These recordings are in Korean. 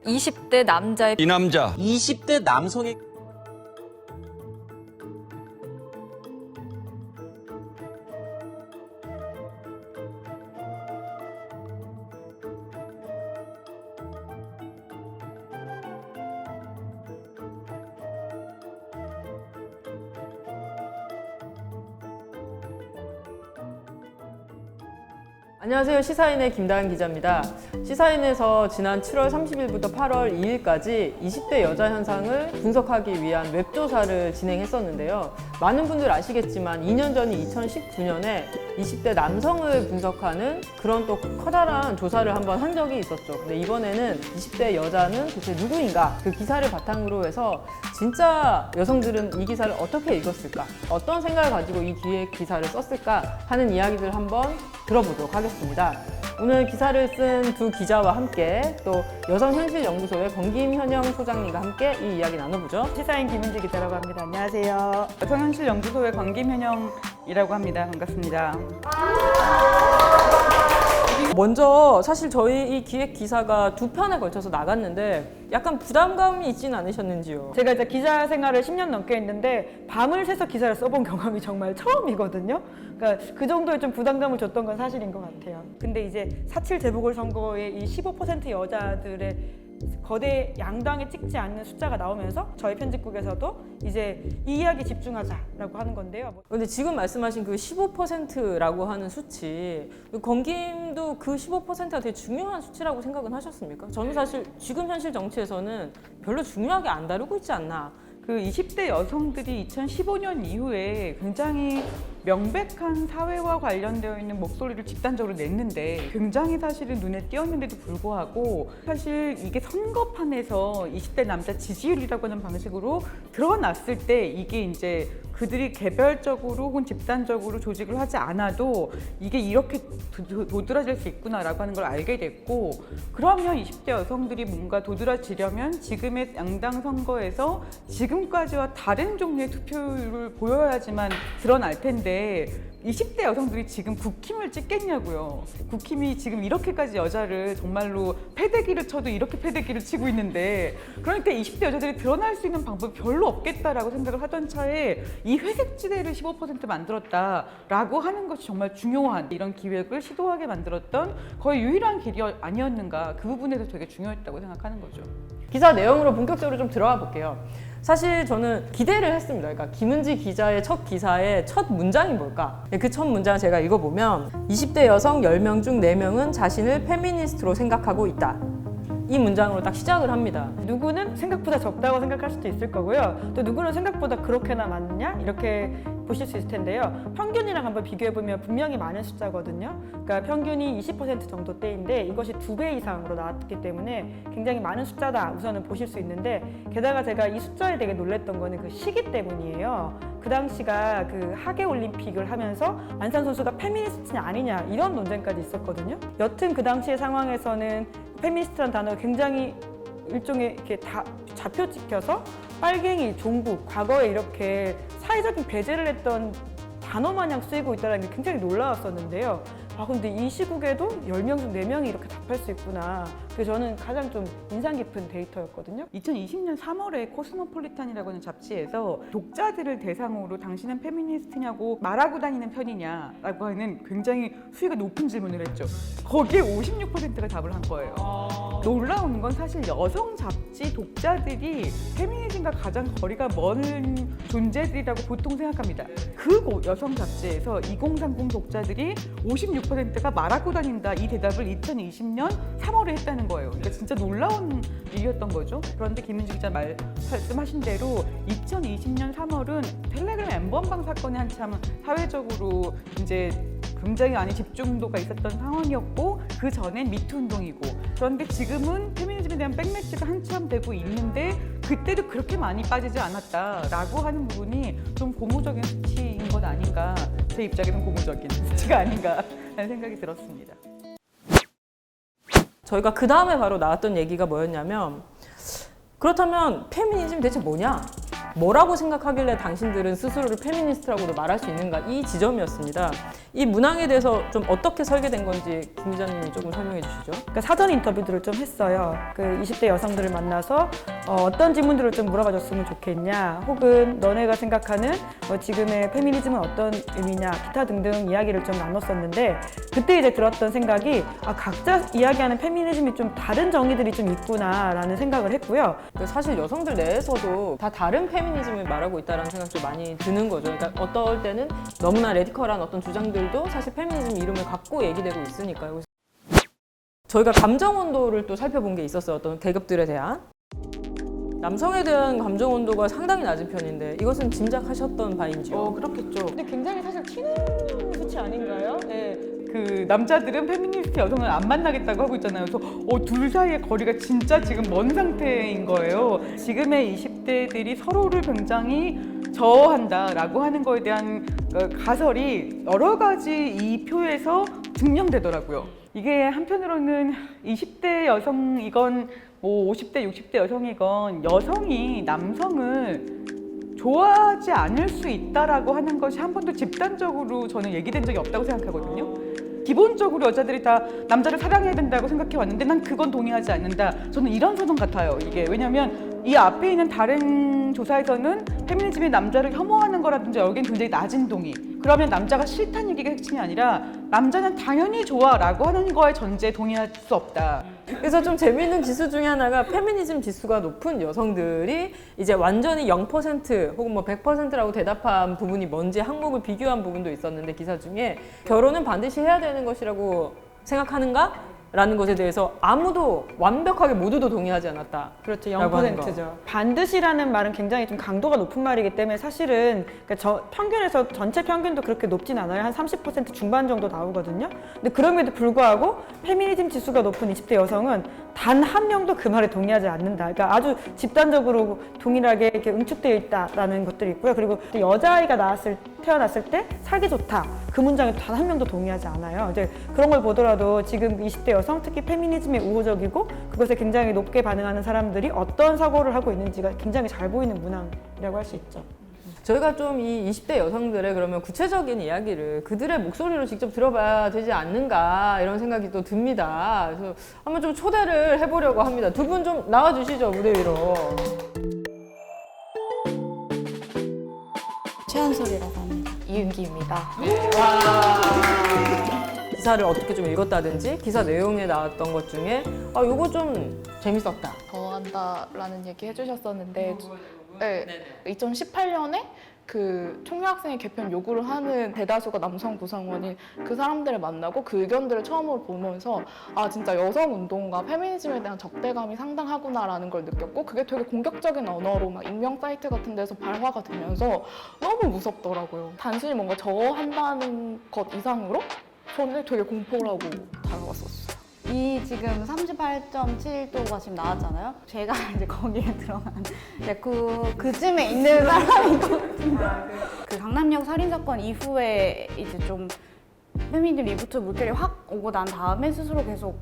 20대 남자의 이 남자 20대 남성의 안녕하세요. 시사인의 김다은 기자입니다. 시사인에서 지난 7월 30일부터 8월 2일까지 20대 여자 현상을 분석하기 위한 웹조사를 진행했었는데요. 많은 분들 아시겠지만 2년 전인 2019년에 20대 남성을 분석하는 그런 또 커다란 조사를 한번 한 적이 있었죠. 근데 이번에는 20대 여자는 도대체 누구인가? 그 기사를 바탕으로 해서 진짜 여성들은 이 기사를 어떻게 읽었을까? 어떤 생각을 가지고 이 기사를 썼을까? 하는 이야기들 한번 들어보도록 하겠습니다. 오늘 기사를 쓴 두 기자와 함께 또 여성현실연구소의 권김현영 소장님과 함께 이 이야기 나눠보죠. 시사인 김은지 기자라고 합니다. 안녕하세요. 여성현실연구소의 권김현영이라고 합니다. 반갑습니다. 먼저 사실 저희 이 기획 기사가 두 편에 걸쳐서 나갔는데 약간 부담감이 있진 않으셨는지요? 제가 이제 기자 생활을 10년 넘게 했는데 밤을 새서 기사를 써본 경험이 정말 처음이거든요. 그러니까 그 정도의 좀 부담감을 줬던 건 사실인 것 같아요. 근데 이제 4.7 재보궐선거의 이 15% 여자들의 거대 양당에 찍지 않는 숫자가 나오면서 저희 편집국에서도 이제 이 이야기 집중하자라고 하는 건데요. 근데 지금 말씀하신 그 15%라고 하는 수치, 권김도 그 15%가 되게 중요한 수치라고 생각은 하셨습니까? 저는 사실 지금 현실 정치에서는 별로 중요하게 안 다루고 있지 않나. 그 20대 여성들이 2015년 이후에 굉장히 명백한 사회와 관련되어 있는 목소리를 집단적으로 냈는데 굉장히 사실은 눈에 띄었는데도 불구하고 사실 이게 선거판에서 20대 남자 지지율이라고 하는 방식으로 드러났을 때 이게 이제 그들이 개별적으로 혹은 집단적으로 조직을 하지 않아도 이게 이렇게 도드라질 수 있구나라고 하는 걸 알게 됐고, 그러면 20대 여성들이 뭔가 도드라지려면 지금의 양당 선거에서 지금까지와 다른 종류의 투표율을 보여야지만 드러날 텐데 20대 여성들이 지금 국힘을 찍겠냐고요. 국힘이 지금 이렇게까지 여자를 정말로 패대기를 쳐도 이렇게 패대기를 치고 있는데, 그러니까 20대 여자들이 드러날 수 있는 방법이 별로 없겠다라고 생각을 하던 차에 이 회색지대를 15% 만들었다라고 하는 것이 정말 중요한 이런 기획을 시도하게 만들었던 거의 유일한 길이 아니었는가, 그 부분에서 되게 중요했다고 생각하는 거죠. 기사 내용으로 본격적으로 좀 들어가 볼게요. 사실 저는 기대를 했습니다. 그러니까 김은지 기자의 첫 기사의 첫 문장이 뭘까? 그 첫 문장을 제가 읽어보면 20대 여성 10명 중 4명은 자신을 페미니스트로 생각하고 있다. 이 문장으로 딱 시작을 합니다. 누구는 생각보다 적다고 생각할 수도 있을 거고요. 또 누구는 생각보다 그렇게나 많냐? 이렇게 보실 수 있을 텐데요. 평균이랑 한번 비교해보면 분명히 많은 숫자거든요. 그러니까 평균이 20% 정도대인데 이것이 2배 이상으로 나왔기 때문에 굉장히 많은 숫자다 우선은 보실 수 있는데, 게다가 제가 이 숫자에 되게 놀랬던 거는 그 시기 때문이에요. 그 당시가 그 하계 올림픽을 하면서 안산 선수가 페미니스트냐 아니냐 이런 논쟁까지 있었거든요. 여튼 그 당시의 상황에서는 페미니스트란 단어가 굉장히 일종의 이렇게 다 좌표 찍혀서 빨갱이, 종북, 과거에 이렇게 사회적인 배제를 했던 단어 마냥 쓰이고 있다는 게 굉장히 놀라웠었는데요. 근데 이 시국에도 10명 중 4명이 이렇게 답할 수 있구나. 그래서 저는 가장 좀 인상 깊은 데이터였거든요. 2020년 3월에 코스모폴리탄이라고 하는 잡지에서 독자들을 대상으로 당신은 페미니스트냐고 말하고 다니는 편이냐라고 하는 굉장히 수위가 높은 질문을 했죠. 거기에 56%가 답을 한 거예요. 놀라운 건 사실 여성 잡지 독자들이 페미니즘과 가장 거리가 먼 존재들이라고 보통 생각합니다. 그 여성 잡지에서 2030 독자들이 56%가 말하고 다닌다 이 대답을 2020년 3월에 했다는 거예요. 그러니까 진짜 놀라운 일이었던 거죠. 그런데 김은지 기자 말씀하신 대로 2020년 3월은 텔레그램 엠번방 사건이 한참 사회적으로 이제 굉장히 많이 집중도가 있었던 상황이었고, 그 전엔 미투 운동이고, 그런데 지금은 페미니즘에 대한 백매치가 한참 되고 있는데 그때도 그렇게 많이 빠지지 않았다라고 하는 부분이 좀 고무적인 수치인 것 아닌가, 제 입장에서는 고무적인 수치가 아닌가 하는 생각이 들었습니다. 저희가 그 다음에 바로 나왔던 얘기가 뭐였냐면, 그렇다면 페미니즘 대체 뭐냐? 뭐라고 생각하길래 당신들은 스스로를 페미니스트라고도 말할 수 있는가? 이 지점이었습니다. 이 문항에 대해서 좀 어떻게 설계된 건지 김 기자님이 조금 설명해 주시죠. 그러니까 사전 인터뷰들을 좀 했어요. 그 20대 여성들을 만나서 어떤 질문들을 좀 물어봐줬으면 좋겠냐, 혹은 너네가 생각하는 지금의 페미니즘은 어떤 의미냐, 기타 등등 이야기를 좀 나눴었는데, 그때 이제 들었던 생각이 각자 이야기하는 페미니즘이 좀 다른 정의들이 좀 있구나라는 생각을 했고요. 사실 여성들 내에서도 다 다른 페미니즘을 말하고 있다는 생각도 많이 드는 거죠. 그러니까 어떨 때는 너무나 레디컬한 어떤 주장들도 사실 페미니즘 이름을 갖고 얘기되고 있으니까요. 저희가 감정 온도를 또 살펴본 게 있었어요. 어떤 계급들에 대한. 남성에 대한 감정 온도가 상당히 낮은 편인데 이것은 짐작하셨던 바인지요? 그렇겠죠. 근데 굉장히 사실 튀는 수치 아닌가요? 네. 그 남자들은 페미니스트 여성을 안 만나겠다고 하고 있잖아요. 그래서 둘 사이의 거리가 진짜 지금 먼 상태인 거예요. 지금의 20대들이 서로를 굉장히 저어한다라고 하는 거에 대한 가설이 여러 가지 이 표에서 증명되더라고요. 이게 한편으로는 20대 여성이건 뭐 50대, 60대 여성이건 여성이 남성을 좋아하지 않을 수 있다라고 하는 것이 한 번도 집단적으로 저는 얘기된 적이 없다고 생각하거든요. 기본적으로 여자들이 다 남자를 사랑해야 된다고 생각해 왔는데 난 그건 동의하지 않는다. 저는 이런 선언 같아요. 이게 왜냐하면 이 앞에 있는 다른 조사에서는 페미니즘이 남자를 혐오하는 거라든지 여기는 굉장히 낮은 동의. 그러면 남자가 싫다는 얘기가 핵심이 아니라 남자는 당연히 좋아라고 하는 거에 전제에 동의할 수 없다. 그래서 좀 재미있는 지수 중에 하나가 페미니즘 지수가 높은 여성들이 이제 완전히 0% 혹은 뭐 100%라고 대답한 부분이 뭔지 항목을 비교한 부분도 있었는데 기사 중에 결혼은 반드시 해야 되는 것이라고 생각하는가? 라는 것에 대해서 아무도 완벽하게 모두도 동의하지 않았다. 그렇죠. 0%죠. 반드시라는 말은 굉장히 좀 강도가 높은 말이기 때문에 사실은 그러니까 평균에서 전체 평균도 그렇게 높진 않아요. 한 30% 중반 정도 나오거든요. 근데 그럼에도 불구하고 페미니즘 지수가 높은 20대 여성은 단 한 명도 그 말에 동의하지 않는다. 그러니까 아주 집단적으로 동일하게 이렇게 응축되어 있다라는 것들이 있고요. 그리고 여자아이가 태어났을 때 살기 좋다. 그 문장에 단 한 명도 동의하지 않아요. 이제 그런 걸 보더라도 지금 20대 여성, 특히 페미니즘에 우호적이고 그것에 굉장히 높게 반응하는 사람들이 어떤 사고를 하고 있는지가 굉장히 잘 보이는 문항이라고 할 수 있죠. 저희가 좀 이 20대 여성들의 그러면 구체적인 이야기를 그들의 목소리로 직접 들어봐야 되지 않는가 이런 생각이 또 듭니다. 그래서 한번 좀 초대를 해보려고 합니다. 두 분 좀 나와주시죠, 무대 위로. 최한솔이라고 합니다. 이윤기입니다. 기사를 어떻게 좀 읽었다든지 기사 내용에 나왔던 것 중에 요거 좀 재밌었다. 더한다라는 얘기 해주셨었는데, 네, 2018년에 그 총여학생회 개편 요구를 하는 대다수가 남성 구성원인 그 사람들을 만나고 그 의견들을 처음으로 보면서 진짜 여성 운동과 페미니즘에 대한 적대감이 상당하구나라는 걸 느꼈고, 그게 되게 공격적인 언어로 막 익명 사이트 같은 데서 발화가 되면서 너무 무섭더라고요. 단순히 뭔가 저어한다는 것 이상으로 저는 되게 공포라고 다가왔었어요. 이 지금 38.7도가 지금 나왔잖아요. 제가 이제 거기에 들어간 그쯤에 있는 사람이거든요. 그 강남역 살인 사건 이후에 이제 좀 페미니즘 리부트 물결이 확 오고 난 다음에 스스로 계속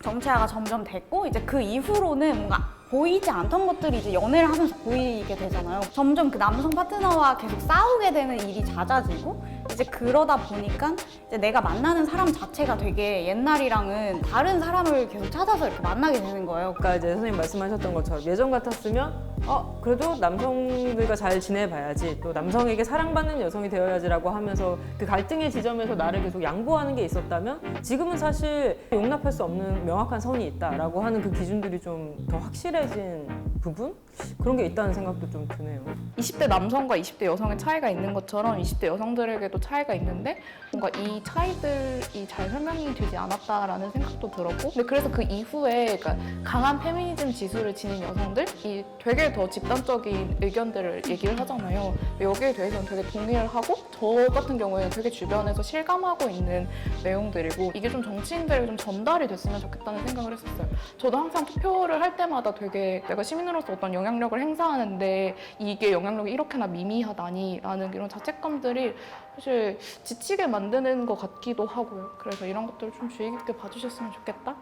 정체화가 점점 됐고, 이제 그 이후로는 뭔가 보이지 않던 것들이 이제 연애를 하면서 보이게 되잖아요. 점점 그 남성 파트너와 계속 싸우게 되는 일이 잦아지고, 이제 그러다 보니까 이제 내가 만나는 사람 자체가 되게 옛날이랑은 다른 사람을 계속 찾아서 이렇게 만나게 되는 거예요. 아까 이제 선생님 말씀하셨던 것처럼 예전 같았으면 그래도 남성들과 잘 지내봐야지, 또 남성에게 사랑받는 여성이 되어야지라고 하면서 그 갈등의 지점에서 나를 계속 양보하는 게 있었다면, 지금은 사실 용납할 수 없는 명확한 선이 있다라고 하는 그 기준들이 좀 더 확실해진 부분? 그런 게 있다는 생각도 좀 드네요. 20대 남성과 20대 여성의 차이가 있는 것처럼 20대 여성들에게도 차이가 있는데, 뭔가 이 차이들이 잘 설명이 되지 않았다라는 생각도 들었고, 근데 그래서 그 이후에 그러니까 강한 페미니즘 지수를 지닌 여성들이 되게 더 집단적인 의견들을 얘기를 하잖아요. 여기에 대해서는 되게 동의를 하고, 저 같은 경우에는 되게 주변에서 실감하고 있는 내용들이고, 이게 좀 정치인들에게 좀 전달이 됐으면 좋겠다는 생각을 했었어요. 저도 항상 투표를 할 때마다 되게 내가 시민으로서 어떤 영향력을 행사하는데 이게 영향력이 이렇게나 미미하다니 라는 이런 자책감들이 사실 지치게 만드는 것 같기도 하고요. 그래서 이런 것들을 좀 주의 깊게 봐주셨으면 좋겠다.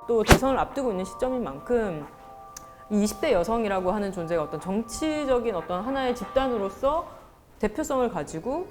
또 대선을 앞두고 있는 시점인 만큼 이 20대 여성이라고 하는 존재가 어떤 정치적인 어떤 하나의 집단으로서 대표성을 가지고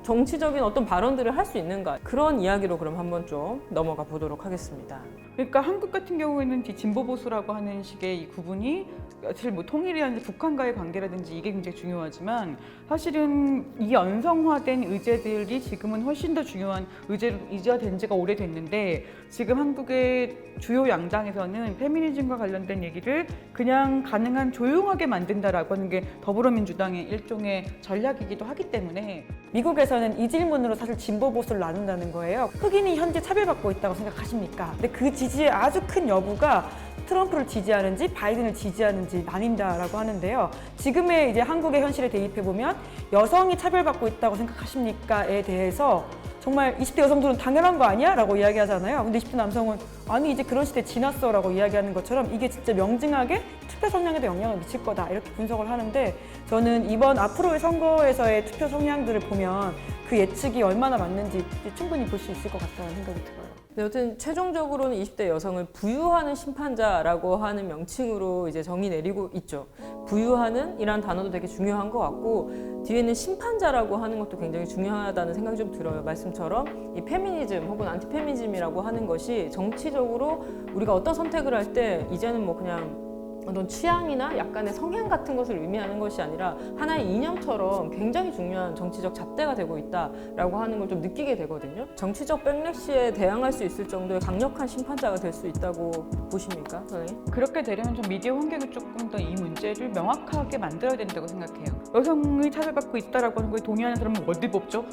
정치적인 어떤 발언들을 할 수 있는가 그런 이야기로 그럼 한번 좀 넘어가 보도록 하겠습니다. 그러니까 한국 같은 경우에는 진보 보수라고 하는 식의 이 구분이 사실 뭐 통일이라든지 북한과의 관계라든지 이게 굉장히 중요하지만 사실은 이 연성화된 의제들이 지금은 훨씬 더 중요한 의제가 된 지가 오래됐는데 지금 한국의 주요 양당에서는 페미니즘과 관련된 얘기를 그냥 가능한 조용하게 만든다라고 하는 게 더불어민주당의 일종의 전략이기도 하기 때문에 미국에서는 이 질문으로 사실 진보 보수를 나눈다는 거예요. 흑인이 현재 차별받고 있다고 생각하십니까? 근데 그 지지의 아주 큰 여부가 트럼프를 지지하는지 바이든을 지지하는지 나뉜다라고 하는데요. 지금의 이제 한국의 현실에 대입해 보면 여성이 차별받고 있다고 생각하십니까에 대해서 정말 20대 여성들은 당연한 거 아니야? 라고 이야기하잖아요. 근데 20대 남성은 아니 이제 그런 시대 지났어 라고 이야기하는 것처럼 이게 진짜 명징하게 투표 성향에도 영향을 미칠 거다 이렇게 분석을 하는데 저는 이번 앞으로의 선거에서의 투표 성향들을 보면 그 예측이 얼마나 맞는지 충분히 볼 수 있을 것 같다는 생각이 들어요. 네, 여튼 최종적으로는 20대 여성을 부유하는 심판자라고 하는 명칭으로 이제 정의 내리고 있죠. 부유하는 이란 단어도 되게 중요한 것 같고 뒤에는 심판자라고 하는 것도 굉장히 중요하다는 생각이 좀 들어요. 말씀처럼 이 페미니즘 혹은 안티페미니즘이라고 하는 것이 정치적으로 우리가 어떤 선택을 할 때 이제는 뭐 그냥 어떤 취향이나 약간의 성향 같은 것을 의미하는 것이 아니라 하나의 이념처럼 굉장히 중요한 정치적 잣대가 되고 있다라고 하는 걸 좀 느끼게 되거든요. 정치적 백래시에 대항할 수 있을 정도의 강력한 심판자가 될 수 있다고 보십니까, 선생님? 그렇게 되려면 좀 미디어 환경이 조금 더 이 문제를 명확하게 만들어야 된다고 생각해요. 여성이 차별받고 있다라고 하는 거에 동의하는 사람은 어디 뽑죠?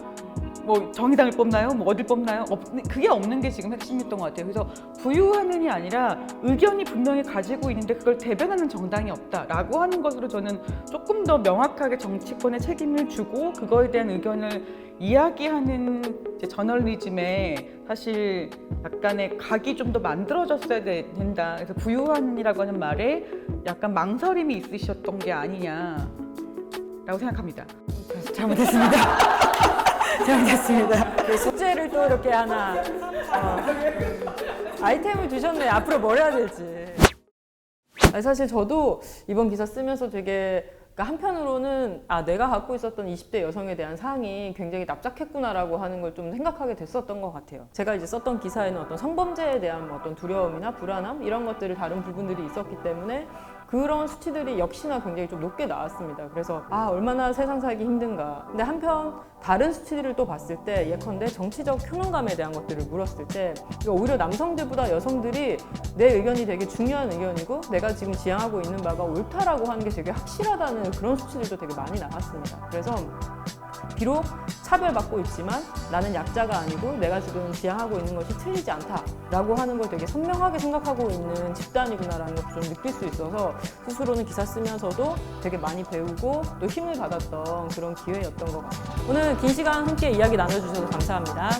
뭐 정의당을 뽑나요? 뭐 어딜 뽑나요? 그게 없는 게 지금 핵심이었던 것 같아요. 그래서 부유하는이 아니라 의견이 분명히 가지고 있는데 그걸 대변하는 정당이 없다라고 하는 것으로 저는 조금 더 명확하게 정치권에 책임을 주고 그거에 대한 의견을 이야기하는 이제 저널리즘에 사실 약간의 각이 좀 더 만들어졌어야 된다. 그래서 부유한이라고 하는 말에 약간 망설임이 있으셨던 게 아니냐라고 생각합니다. 잘못했습니다. 잘못했습니다. 네, 숙제를 또 이렇게 하나 아이템을 주셨네. 앞으로 뭘 해야 될지. 아니, 사실 저도 이번 기사 쓰면서 되게 그러니까 한편으로는 내가 갖고 있었던 20대 여성에 대한 사항이 굉장히 납작했구나라고 하는 걸 좀 생각하게 됐었던 것 같아요. 제가 이제 썼던 기사에는 어떤 성범죄에 대한 어떤 두려움이나 불안함 이런 것들을 다룬 부분들이 있었기 때문에 그런 수치들이 역시나 굉장히 좀 높게 나왔습니다. 그래서 얼마나 세상 살기 힘든가. 근데 한편 다른 수치들을 또 봤을 때 예컨대 정치적 효능감에 대한 것들을 물었을 때 오히려 남성들보다 여성들이 내 의견이 되게 중요한 의견이고 내가 지금 지향하고 있는 바가 옳다라고 하는 게 되게 확실하다는 그런 수치들도 되게 많이 나왔습니다. 그래서 비록 차별받고 있지만 나는 약자가 아니고 내가 지금 지향하고 있는 것이 틀리지 않다라고 하는 걸 되게 선명하게 생각하고 있는 집단이구나라는 것도 좀 느낄 수 있어서 스스로는 기사 쓰면서도 되게 많이 배우고 또 힘을 받았던 그런 기회였던 것 같아요. 오늘 긴 시간 함께 이야기 나눠주셔서 감사합니다.